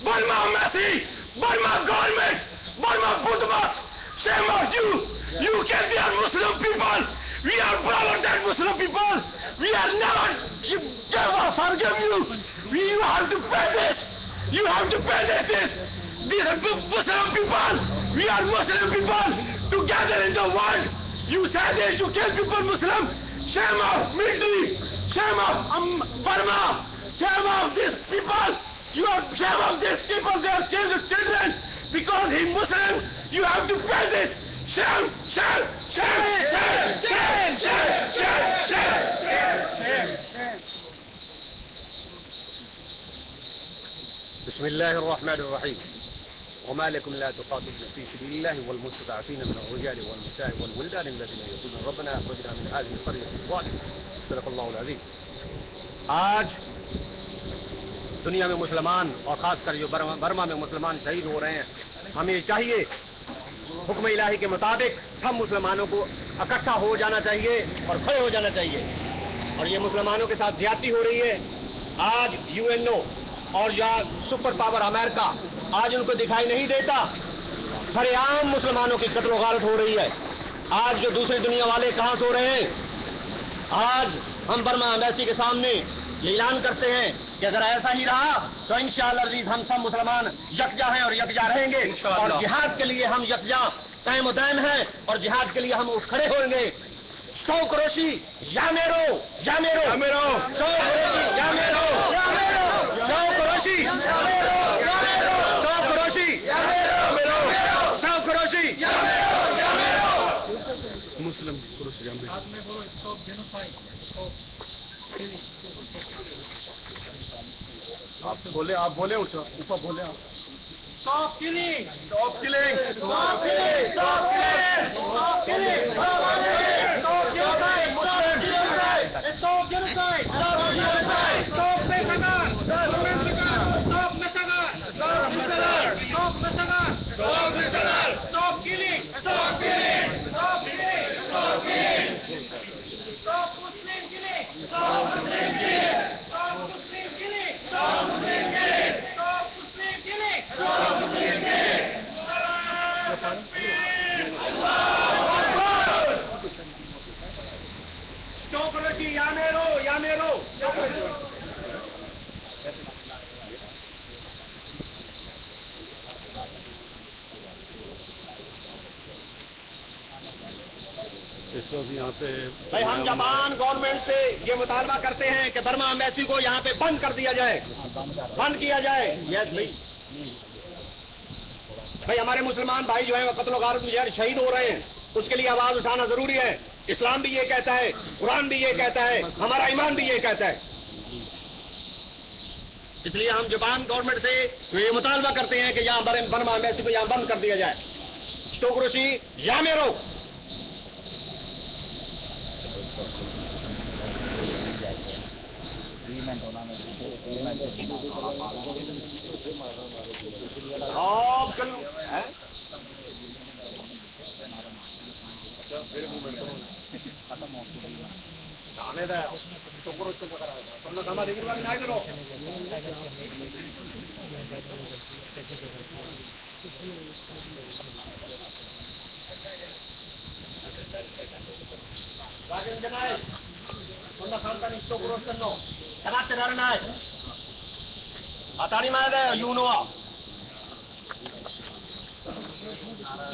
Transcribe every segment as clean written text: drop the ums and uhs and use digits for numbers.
Burma Messi, Burma government, Burma Buddha, shame on you. You can be our Muslim people. We are proud than Muslim people. We are never forgive you. You have to pay this. You have to pay this. These are Muslim people. We are Muslim people together in the world. You say this, you kill people Muslim. Shame of military. Shame of Burma. Shame of these people. You have shame of these people. They have children because he Muslim. You have to pay this. Shame, shame, shame, shame, shame, shame, shame, shame. بسم الله الرحمن الرحيم. وما لكم لا تقاتلون في سبيل الله والمستضعفين من الرجال والنساء والولدان الذين يقولون ربنا اخرجنا من هذه القرية الظالمة. صدق الله العظيم. आज दुनिया में मुसलमान और खासकर जो बर्मा में मुसलमान शहीद हो रहे हैं, हमें चाहिए हुक्म इलाही के मुताबिक सब मुसलमानों को इकट्ठा हो जाना चाहिए और खड़े हो जाना चाहिए। और ये मुसलमानों के साथ ज्यादती हो रही है। आज यूएनओ और या सुपर पावर अमेरिका आज उनको दिखाई नहीं देता। सरेआम मुसलमानों की कत्ल गारत हो रही है। आज जो दूसरी दुनिया वाले कहां सो रहे हैं। आज हम बर्मा एम्बेसी के सामने ये ऐलान करते हैं कि अगर ऐसा ही रहा तो इंशाअल्लाह अज़ीज़ हम सब मुसलमान यकजा हैं और यकजा रहेंगे। और जिहाद के लिए हम यकजा कायम दायम हैं और जिहाद के लिए हम उठ खड़े होंगे। सौ करोशी या मेरो, या मेरो, या मेरो, सौ करोशी या मेरो, या मेरो, सौ करोशी या मेरो, या मेरो, सौ करोशी या मेरो, सौ करोशी या मेरो, या मेरो। मुस्लिम पुरुष या मेरो। हाथ में बोलो स्टॉप जेनोसाइड। आप बोले ऊपर बोले आप। Stop killing! Stop killing! Stop killing! Stop killing! Stop killing! Stop genocide! Stop genocide! Stop genocide! Stop genocide! Stop massacre! Stop massacre! Stop massacre! Stop massacre! Stop massacre! Stop massacre! Stop killing! Stop killing! Stop killing! Stop killing! Stop Muslim killing! Stop Muslim killing! Stop Muslim killing! Stop Muslim killing! Stop Muslim killing! Stop Muslim killing! Stop Raji, ya mero, ya mero. यहाँ पे भाई हम Japan government से ये मुतालबा करते हैं कि बर्मा एम्बेसी को यहाँ पे बंद कर दिया जाए, बंद किया जाए। यस भाई, भाई हमारे मुसलमान भाई जो है वो कत्ल गारत में शहीद हो रहे हैं, उसके लिए आवाज उठाना जरूरी है। इस्लाम भी ये कहता है, कुरान भी ये कहता है, हमारा ईमान भी ये कहता है। इसलिए हम जापान गवर्नमेंट से ये मुतालबा करते हैं कि यहाँ बर्मा एम्बेसी को यहाँ बंद कर दिया जाए। टोकरोशी या मेरो।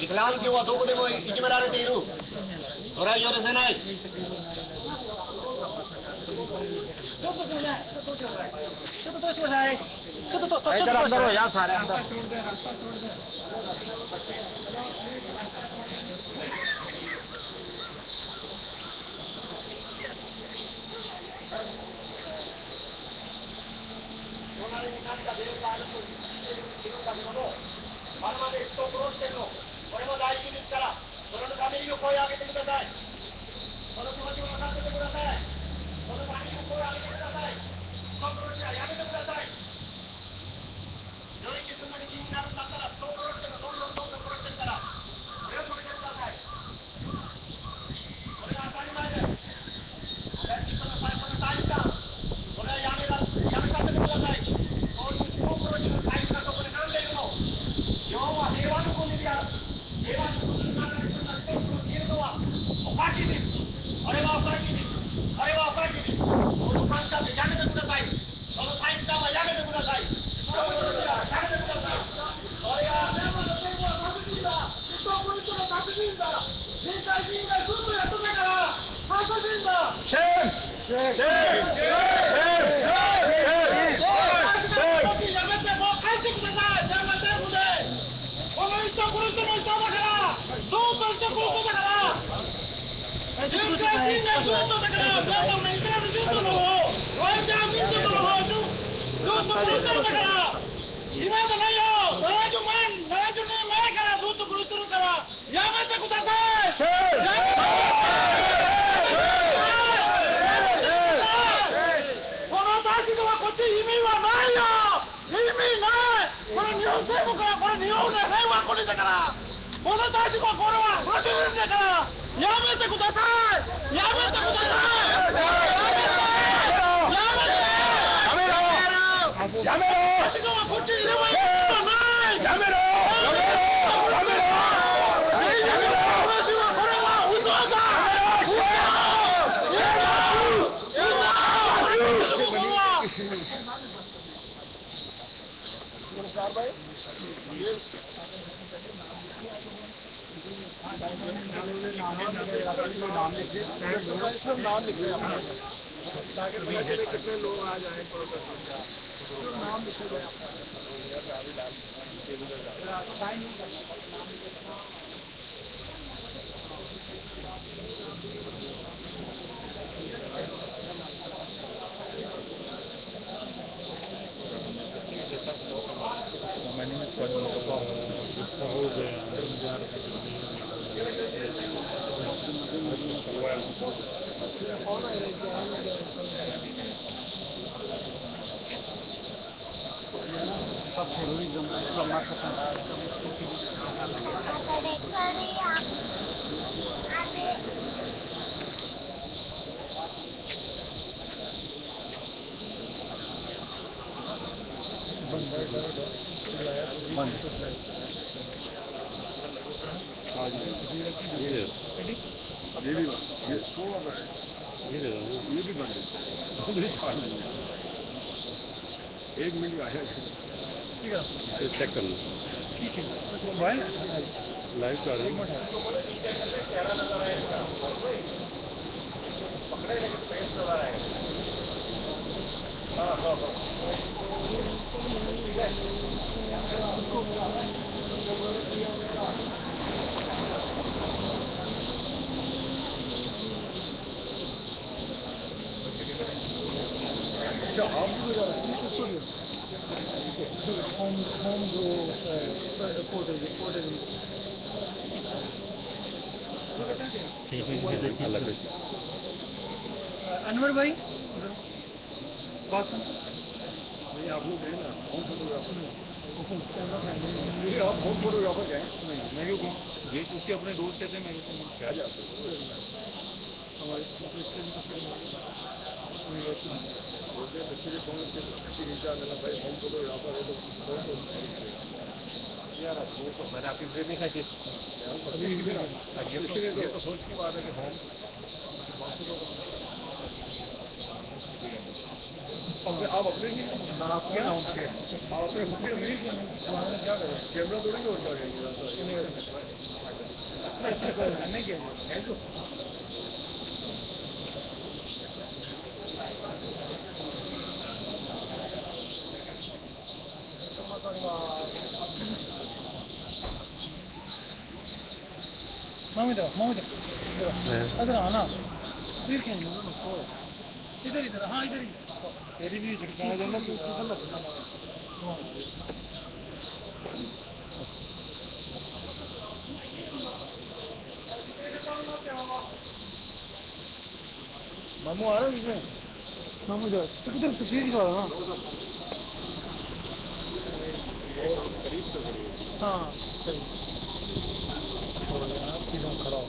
Islam ki wa doko de mo ijmarare tiru. Ora yore se nai. इधर अंदर हो यार सारे अंदर। Thank you. कितने लोग आ जाए नाम लिखे गए एक मिनट आया चेक कर लो ठीक है लाइव कर रहे पकड़े लेकिन पेट नजर आएगा हाँ हाँ हाँ ठीक है अच्छा आप भी बजा रहे हैं होम जो अनवर भाई बात नहीं आप लोग गए ना होम फोटोग्राफर आप होम फोटोग्राफर गए नहीं मैं क्यों कहूँ ये उसके अपने दोस्त कहते हैं मैं क्या जाते हमारे बोलते हैं बच्चे कौन से खींचा देना भाई होम फोटोग्राफर है तो यार वो तो मैंने आपकी वीडियो नहीं खाई ये तो सोच की बात है कि होम आप अपने ही आपके नाम के आप अपने खुद के नहीं क्या करें कैमरा थोड़ी और क्या करेंगे Mamita, इधर आना फिर क्या इधर इधर हाँ इधर ही तेरी भी दिखाया जाना तू मामू आ रहा है इसमें मामू इधर तो किधर तस्वीर दिखा रहा ना हाँ खड़ा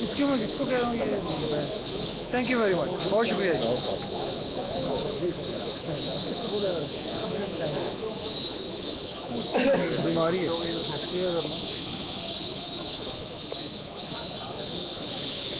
इसके मैं किसको कह रहा हूँ थैंक यू वेरी मच बहुत शुक्रिया बीमारी है